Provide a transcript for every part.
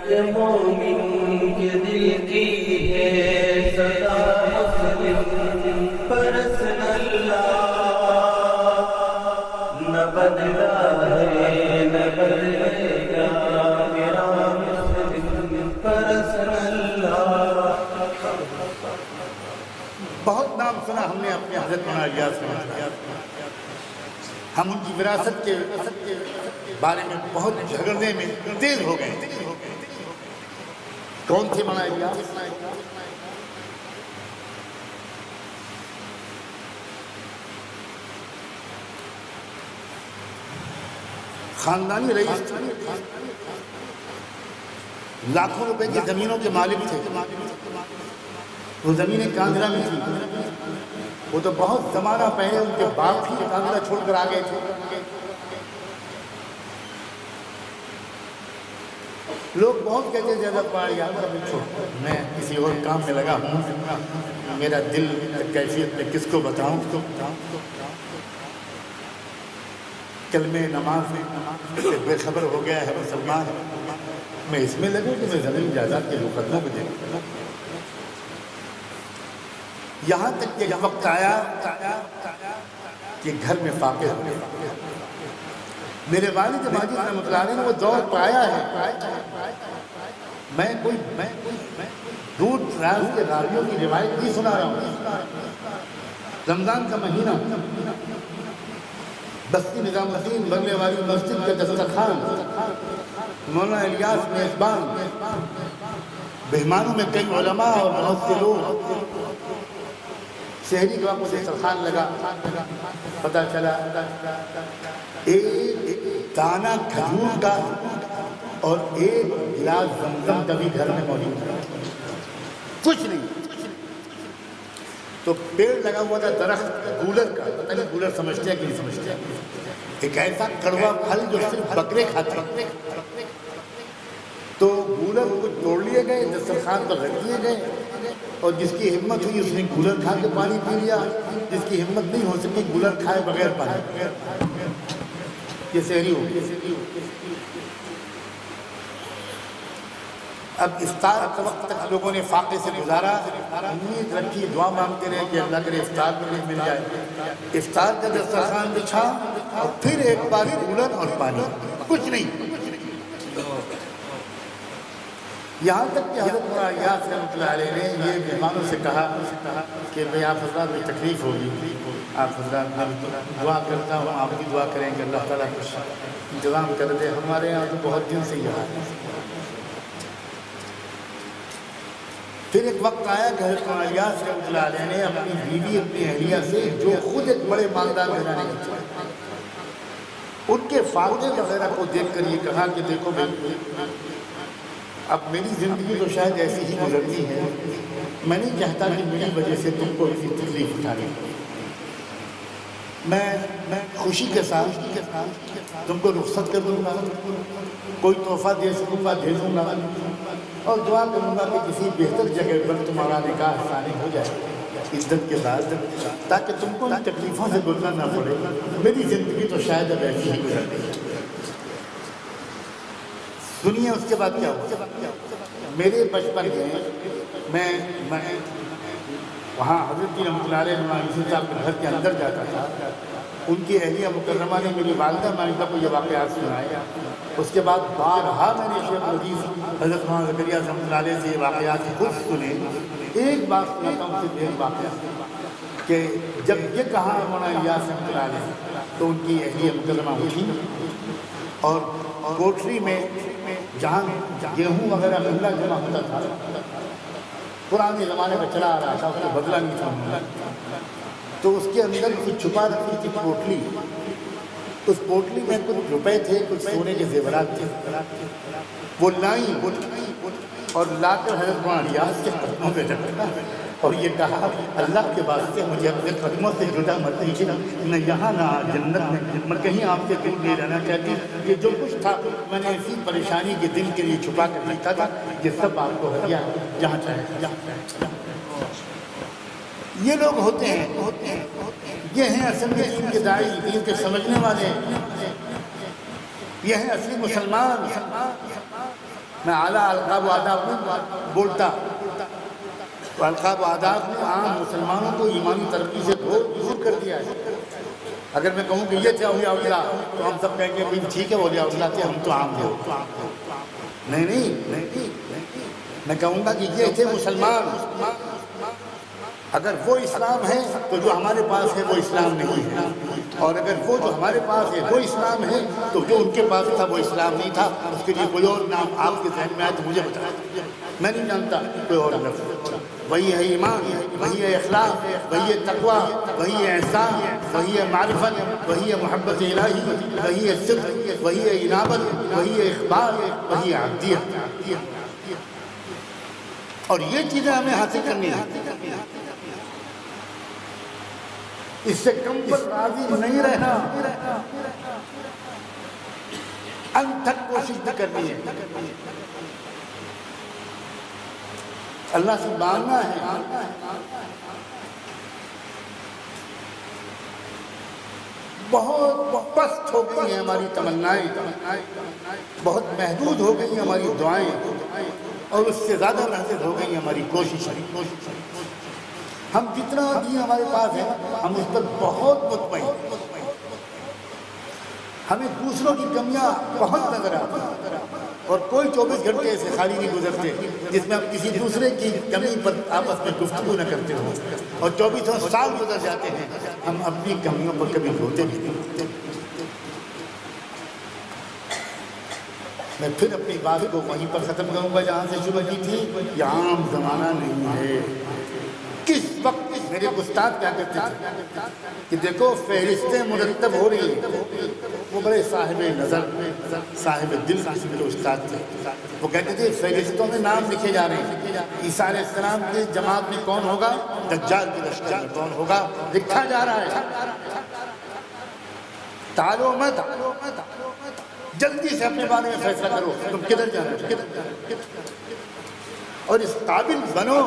یہ مومن کے دل کی ہے صدا مسلم پرست اللہ نہ بدلا ہے نہ بدلے گا میرا مسلم پرست اللہ۔ بہت نام سنا ہم نے اپنے حضرت مولانا الیاس سے، ہم ان کی وراثت کے بارے میں بہت جھگڑنے میں تیز ہو گئے۔ کون تھے مولانا الیاس؟ خاندانی رئیس تھے، لاکھوں روپے کی زمینوں کے مالک تھے۔ وہ زمینیں کاندھرا میں تھی، وہ تو بہت زمانہ پہلے ان کے باپ ہی کاندھرا چھوڑ کر آ گئے تھے۔ لوگ بہت کہتے ہیں زیادہ پڑھ یا چھوڑ، میں کسی اور کام میں لگا ہوں، میرا دل کیفیت میں کس کو بتاؤں۔ کلمہ نماز سے بے خبر ہو گیا ہے مسلمان، میں اس میں لگوں کہ میں زمین جائیداد کے مقدموں کو دیکھوں۔ یہاں تک کہ وقت آیا کہ گھر میں فاقے ہو گئے۔ میرے والد ماجد رحمۃ اللہ علیہ نے وہ دور پایا ہے۔ میں کوئی دور دراز کے راویوں کی روایت نہیں سنا رہا ہوں۔ رمضان کا مہینہ، بستی نظام الدین بنگلے والی مسجد کا دسترخوان، مولانا الیاس میزبان، مہمانوں میں کئی علماء اور بہت سے لوگ۔ شہری کے وقت مجھے دسترخوان لگا، پتہ چلا ایک دانہ کھجور کا اور ایک گلاس زمزم کا بھی گھر میں موجود تھا، کچھ نہیں۔ تو پیڑ لگا ہوا تھا درخت گولر کا، پتہ نہیں گولر سمجھتے ہیں کہ نہیں سمجھتے ہیں، ایک ایسا کڑوا پھل جو صرف بکرے کھاتے ہیں۔ تو گولر کو توڑ لیے گئے، دسترخوان پر رکھ دیے گئے، اور جس کی ہمت ہوئی اس نے گولر کھا کے پانی پی لیا، جس کی ہمت نہیں ہو سکی گولر کھائے بغیر پانی۔ یہ سحری ہو گئی۔ اب افطار کے وقت تک لوگوں نے فاقے سے گزارا، امید رکھی، دعا مانگتے رہے کہ اللہ کرے افطار میں مل جائے۔ افطار کا دسترخوان بچھا اور پھر ایک بار گولر اور پانی، کچھ نہیں۔ یہاں تک کہ حضرت مولانا الیاس رحمۃ اللہ علیہ نے یہ مہمانوں سے کہا کہ بھئی آپ حضرات میں تکلیف ہوگی، آپ حضرات میں دعا کرتا ہوں، آپ بھی دعا کریں کہ اللہ تعالیٰ کچھ انتظام کر دے، ہمارے یہاں تو بہت دن سے یہ حال ہے۔ پھر ایک وقت آیا کہ حضرت مولانا الیاس رحمۃ اللہ علیہ نے اپنی بیوی، اپنی اہلیہ سے، جو خود ایک بڑے مالدار گھرانے کی تھی، ان کے فاقے وغیرہ کو دیکھ کر یہ کہا کہ دیکھو اب میری زندگی تو شاید ایسی ہی گزرتی ہے، میں نہیں چاہتا کہ میری وجہ سے تم کو کسی تکلیف اٹھانی۔ میں خوشی کے ساتھ تم کو رخصت کر دوں گا، کوئی تحفہ دے سکوں گا دے دوں گا، اور دعا کروں گا کہ کسی بہتر جگہ پر تمہارا نکاح ثانی ہو جائے عزت کے ساتھ، تاکہ تم کو ان تکلیفوں سے گزرنا نہ پڑے۔ میری زندگی تو شاید اب ایسی ہی گزرتی ہے۔ سنیے اس کے بعد کیا ہوا۔ میرے بچپن میں وہاں حضرت رحمۃ اللہ علیہ مولانا صاحب کے گھر کے اندر جاتا تھا، ان کی اہلیہ مکرمہ نے میری والدہ مالکہ کو یہ واقعات سنائے۔ اس کے بعد بارہا میں نے شیخ الحدیث حضرت مولانا زکریا رحمۃ اللہ علیہ سے یہ واقعات خود سنے۔ ایک بات سناتا ہوں صرف ایک واقعہ، کہ جب یہ کہا مولانا الیاس رحمۃ اللہ علیہ تو ان کی اہلیہ مکرمہ اٹھی اور کوٹری میں جہاں گیہوں وغیرہ غلہ جمع ہوتا تھا، پرانے زمانے میں چلا آ رہا تھا، اس کو بدلا نہیں تھا، تو اس کے اندر کچھ چھپا رکھی تھی پوٹلی۔ اس پوٹلی میں کچھ روپے تھے، کچھ سونے کے زیورات تھے۔ وہ لائیں اور لا کر حضرت مولانا الیاس کے قدموں پہ رکھا اور یہ کہا اللہ کے واسطے مجھے اپنے قدموں سے جدا مت کیجیے، نہ یہاں نہ جنت میں کہیں آپ سے دور نہیں رہنا چاہتی۔ یہ جو کچھ تھا میں نے اسی پریشانی کے دن کے لیے چھپا کر رکھا تھا، یہ سب آپ کو ہدیہ جہاں چاہے۔ یہ لوگ ہوتے ہیں، یہ ہیں اصل میں دین کے داعی، دین کے سمجھنے والے، یہ ہیں اصلی مسلمان۔ میں اعلیٰ القاب و آداب میں بولتا، تو القاب و آداب نے عام مسلمانوں کو ایمانی ترقی سے دور کر دیا ہے۔ اگر میں کہوں کہ یہ تھے اولیاء اللہ تو ہم سب کہیں گے بھائی ٹھیک ہے اولیاء اللہ تھے، ہم تو عام تھے۔ نہیں، میں کہوں گا کہ یہ تھے مسلمان۔ اگر وہ اسلام ہے تو جو ہمارے پاس ہے وہ اسلام نہیں ہے، اور اگر وہ جو ہمارے پاس ہے وہ اسلام ہے تو جو ان کے پاس تھا وہ اسلام نہیں تھا۔ اس کے لیے کوئی اور نام آپ کے ذہن میں آئے تو مجھے بتائیں، میں نہیں جانتا کوئی اور لفظ۔ وہی ہے ایمان، وہی ہے اخلاق، وہی ہے تقویٰ، وہی ہے احسان، وہی ہے معرفت، وہی ہے محبت الہی، وہی ہے صدق، وہی ہے انابت، وہی ہے اخبار، وہی ہے عبدیت۔ اور یہ چیزیں ہمیں حاصل کرنی ہیں، اس سے کم پر راضی نہیں رہنا، انتھک کوشش بھی کرنی ہے، اللہ سے مانگنا ہے۔ بہت پست ہو گئی ہیں ہماری تمنائیں، بہت محدود ہو گئی ہیں ہماری دعائیں، اور اس سے زیادہ محدود ہو گئی ہیں ہماری کوششیں۔ ہم جتنا دین ہمارے پاس ہے ہم اس پر بہت مطمئن، ہمیں دوسروں کی کمیاں بہت نظر آتی ہیں، اور کوئی 24 گھنٹے ایسے خالی نہیں گزرتے جس میں ہم کسی دوسرے کی کمی پر آپس میں گفتگو نہ کرتے ہوں، اور 24 سال گزر جاتے ہیں ہم اپنی کمیوں پر کبھی روتے بھی نہیں۔ میں پھر اپنی بات کو وہیں پر ختم کروں گا جہاں سے شروع کی تھی، یہ عام زمانہ نہیں ہے۔ کس وقت میرے استاد کیا کہتے تھے کہ دیکھو فہرستیں مرتب ہو رہی ہیں، وہ بڑے صاحب نظر صاحب دل قسم کے استاد تھے، وہ کہتے تھے فہرستوں میں نام لکھے جا رہے ہیں، عیسیٰ علیہ السلام کی جماعت میں کون ہوگا، دجال کی لشکر میں کون ہوگا، لکھا جا رہا ہے، ٹالو مت، جلدی سے اپنے بارے میں فیصلہ کرو تم کدھر جانا چاہتے، اور اس قابل بنو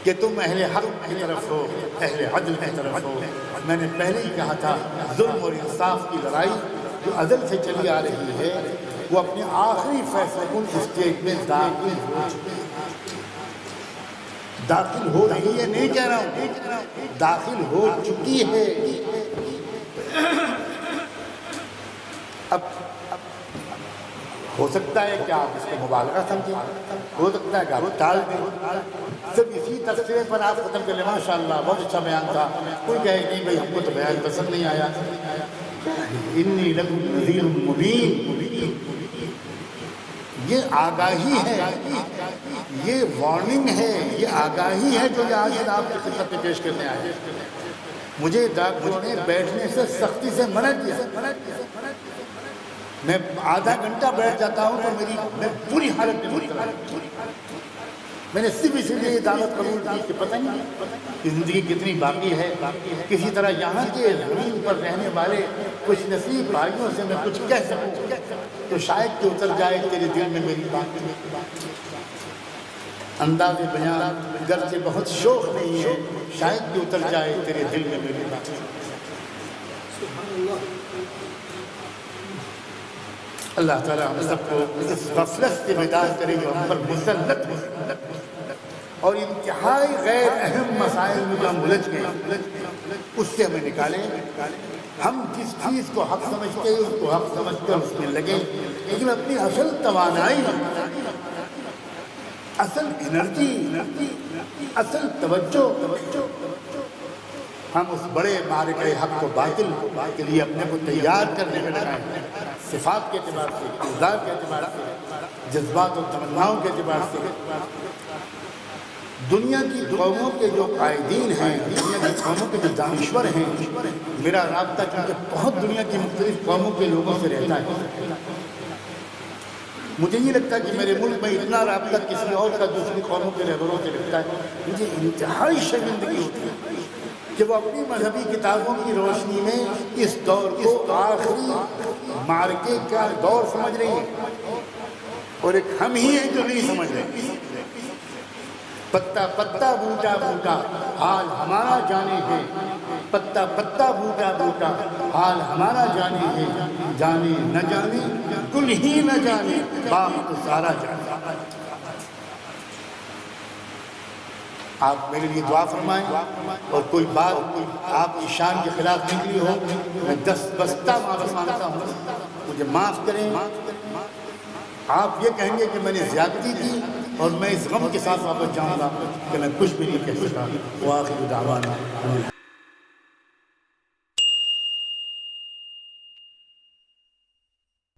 کہ تم اہل حق کی طرف ہو، اہل عدل کی طرف ہو۔ میں نے پہلے ہی کہا تھا ظلم اور انصاف کی لڑائی جو ازل سے چلی آ رہی ہے وہ اپنے آخری فیصلے کن اسٹیج میں داخل ہو رہی ہے، نہیں کہہ رہا ہوں داخل ہو چکی ہے۔ اب ہو سکتا ہے کہ آپ اس کو مبالغہ سمجھیں، ہو سکتا ہے کہ آپ ٹال دیں، صرف اسی تذکرے پر آپ ختم کر لیں ماشاءاللہ بہت اچھا بیان تھا، کوئی کہے نہیں بھائی ہم کو تو بیان پسند نہیں آیا، انی لکم نذیر مبین، یہ آگاہی ہے، یہ وارننگ ہے، یہ آگاہی ہے جو آج آپ کی خدمت میں پیش کرنے آئے۔ مجھے ڈاکٹروں نے بیٹھنے سے سختی سے منع کیا، میں آدھا گھنٹہ بیٹھ جاتا ہوں تو میں پوری حالت میں میں نے صرف اسی لیے دعوت قبول کی کہ پتہ نہیں کہ زندگی کتنی باقی ہے، کسی طرح یہاں کے زمین پر رہنے والے کچھ نصیب بھائیوں سے میں کچھ کہہ سکوں تو شاید کہ اتر جائے تیرے دل میں میری بات۔ انداز بیان گرچہ بہت شوق نہیں ہے، شاید کہ اتر جائے تیرے دل میں میری بات۔ اللہ تعالیٰ ہم سب کو اس غفلت سے بیدار کرے جو ہم پر مسلط ہے، اور انتہائی غیر اہم مسائل میں جو ہم الجھ گئے اس سے ہمیں نکالیں۔ ہم جس چیز کو حق سمجھتے ہیں اس کو حق سمجھ کر اس میں لگیں، لیکن اپنی اصل توانائی، اصل انرجی، اصل توجہ ہم اس بڑے معرکہ حق کو باطل کے لیے اپنے کو تیار کرنے میں لگائیں، صفات کے اعتبار سے، کردار کے اعتبار سے، جذبات و تمناؤں کے اعتبار سے۔ دنیا کی قوموں کے جو قائدین ہیں، دنیا کی قوموں کے جو دانشور ہیں، میرا رابطہ کیونکہ بہت دنیا کی مختلف قوموں کے لوگوں سے رہتا ہے، مجھے نہیں لگتا کہ میرے ملک میں اتنا رابطہ کسی اور کا دوسری قوموں کے رہبروں سے رہتا ہے۔ مجھے انتہائی شرمندگی ہوتی ہے کہ وہ اپنی مذہبی کتابوں کی روشنی میں اس دور کو آخری معرکے کا دور سمجھ رہی ہیں، اور ایک ہم ہی ہیں جو نہیں سمجھ رہے۔ پتا پتا بوٹا بوٹا حال ہمارا جانے ہے، پتا پتا بھوٹا بھوٹا حال ہمارا جانے ہے، جانے نہ جانے کل ہی نہ جانے باپ تو سارا جانے۔ آپ میرے لیے دعا فرمائیں، اور کوئی بات آپ کی شان کے خلاف نکلی ہو میں دستبستہ معافی مانگتا ہوں، مجھے معاف کریں۔ آپ یہ کہیں گے کہ میں نے زیادتی کی اور میں اس غم کے ساتھ واپس جاؤں گا کہ میں کچھ بھی نہیں کہہ سکا۔ وآخر دعوانا